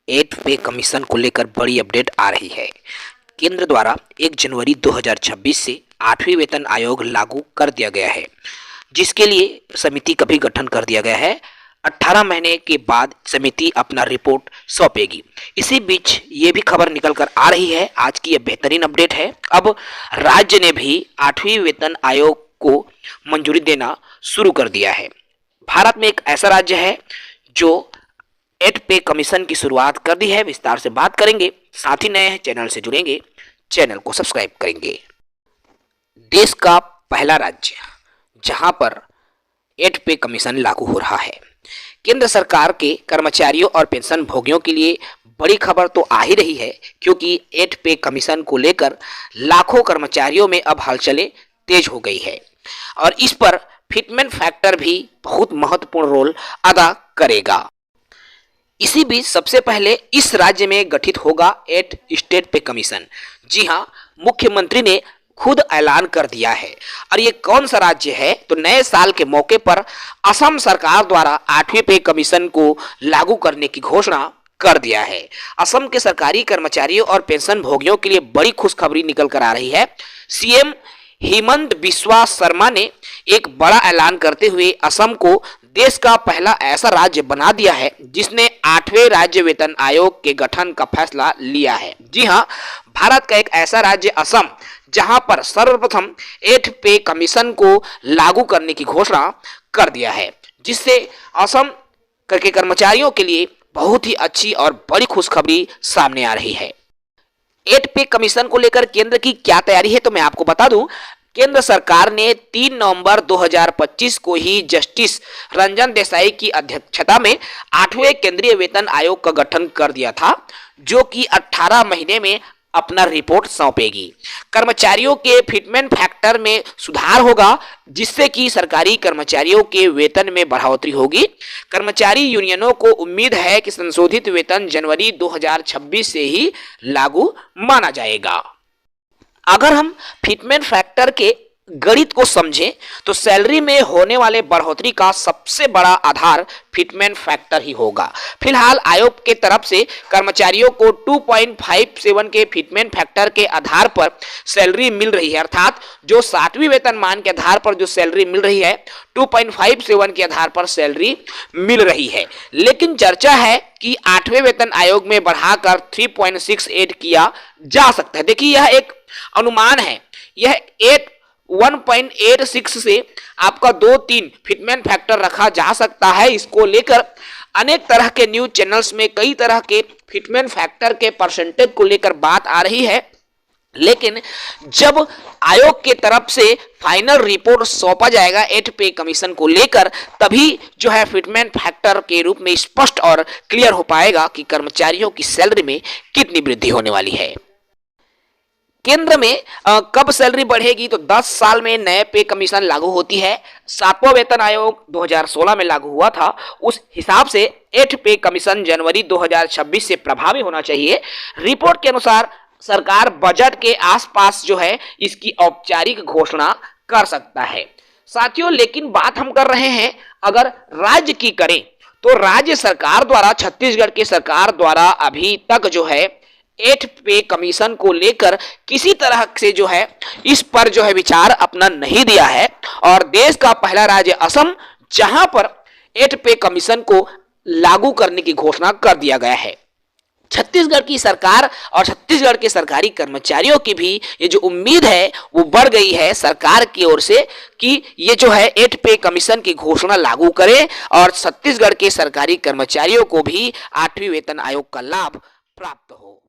Eight पे commission को लेकर बड़ी अपडेट आ रही है। केंद्र द्वारा 1 जनवरी 2026 से 8वीं वेतन आयोग लागू कर दिया गया है, जिसके लिए समिति का भी गठन कर दिया गया है। 18 महीने के बाद समिति अपना रिपोर्ट सौंपेगी। इसी बीच ये भी खबर निकल कर आ रही है, आज की यह बेहतरीन अपडेट है। अब राज्य ने भी 8वीं वेतन आयोग को मंजूरी देना शुरू कर दिया है। भारत में एक ऐसा राज्य है जो 8 पे कमीशन की शुरुआत कर दी है। विस्तार से बात करेंगे। साथ ही नए हैं चैनल से जुड़ेंगे, चैनल को सब्सक्राइब करेंगे। देश का पहला राज्य जहां पर 8 पे कमीशन लागू हो रहा है। केंद्र सरकार के कर्मचारियों और पेंशन भोगियों के लिए बड़ी खबर तो आ ही रही है, क्योंकि 8 पे कमीशन को लेकर लाखों कर्मचारियों में अब हलचलें तेज हो गई है और इस पर फिटमेंट फैक्टर भी बहुत महत्वपूर्ण रोल अदा करेगा। इसी बीच सबसे पहले इस राज्य में गठित होगा 8 स्टेट पे कमीशन। जी हां, मुख्यमंत्री ने खुद ऐलान कर दिया है। और ये कौन सा राज्य है? तो नए साल के मौके पर असम सरकार द्वारा 8वीं पे कमीशन को लागू करने की घोषणा कर दिया है। असम के सरकारी कर्मचारियों और पेंशन भोगियों के लिए बड़ी खुशखबरी निकल कर आ रही है। सीएम हेमंत बिस्वा शर्मा ने एक बड़ा ऐलान करते हुए असम को देश का पहला ऐसा राज्य बना दिया है जिसने 8वें राज्य वेतन आयोग के गठन का फैसला लिया है। जी हां, भारत का एक ऐसा राज्य असम जहां पर सर्वप्रथम 8 पे कमीशन को लागू करने की घोषणा कर दिया है, जिससे असम के कर्मचारियों के लिए बहुत ही अच्छी और बड़ी खुशखबरी सामने आ रही है। 8 पे कमीशन को लेकर केंद्र की क्या तैयारी है, तो मैं आपको बता दूं। केंद्र सरकार ने 3 नवंबर 2025 को ही जस्टिस रंजन देसाई की अध्यक्षता में 8वें केंद्रीय वेतन आयोग का गठन कर दिया था, जो कि 18 महीने में अपना रिपोर्ट सौंपेगी। कर्मचारियों के फिटमेंट फैक्टर में सुधार होगा, जिससे कि सरकारी कर्मचारियों के वेतन में बढ़ोतरी होगी। कर्मचारी यूनियनों को उम्मीद है कि संशोधित वेतन जनवरी 2026 से ही लागू माना जाएगा। अगर हम फिटमेंट फैक्टर के गणित को समझें तो सैलरी में होने वाले बढ़ोतरी का सबसे बड़ा आधार फिटमेंट फैक्टर ही होगा। फिलहाल आयोग के तरफ से कर्मचारियों को 2.57 के फिटमेंट फैक्टर के आधार पर सैलरी मिल रही है, अर्थात जो 7वीं वेतनमान के आधार पर जो सैलरी मिल रही है 2.57 के आधार पर सैलरी मिल रही है। लेकिन चर्चा है कि 8वें वेतन आयोग में बढ़ाकर 3.68 किया जा सकता है। देखिए, यह एक अनुमान है। यह 1.86 से आपका 2-3 फिटमेंट फैक्टर रखा जा सकता है। इसको लेकर अनेक तरह के न्यूज चैनल्स में कई तरह के फिटमेंट फैक्टर के परसेंटेज को लेकर बात आ रही है, लेकिन जब आयोग के तरफ से फाइनल रिपोर्ट सौंपा जाएगा 8 पे कमीशन को लेकर, तभी जो है फिटमेंट फैक्टर के रूप में स्पष्ट और क्लियर हो पाएगा कि कर्मचारियों की सैलरी में कितनी वृद्धि होने वाली है। केंद्र में कब सैलरी बढ़ेगी, तो 10 साल में नए पे कमीशन लागू होती है। 7वां वेतन आयोग 2016 में लागू हुआ था। उस हिसाब से 8 पे कमीशन जनवरी 2026 से प्रभावी होना चाहिए। रिपोर्ट के अनुसार सरकार बजट के आसपास जो है इसकी औपचारिक घोषणा कर सकता है। साथियों, लेकिन बात हम कर रहे हैं अगर राज्य की करें तो राज्य सरकार द्वारा, छत्तीसगढ़ की सरकार द्वारा अभी तक जो है 8 पे कमीशन को लेकर किसी तरह से जो है इस पर जो है विचार अपना नहीं दिया है। और देश का पहला राज्य असम, जहां पर 8 पे कमीशन को लागू करने की घोषणा कर दिया गया है। छत्तीसगढ़ की सरकार और छत्तीसगढ़ के सरकारी कर्मचारियों की भी ये जो उम्मीद है वो बढ़ गई है सरकार की ओर से कि ये जो है 8 पे कमीशन की घोषणा लागू करे और छत्तीसगढ़ के सरकारी कर्मचारियों को भी 8वीं वेतन आयोग का लाभ प्राप्त हो।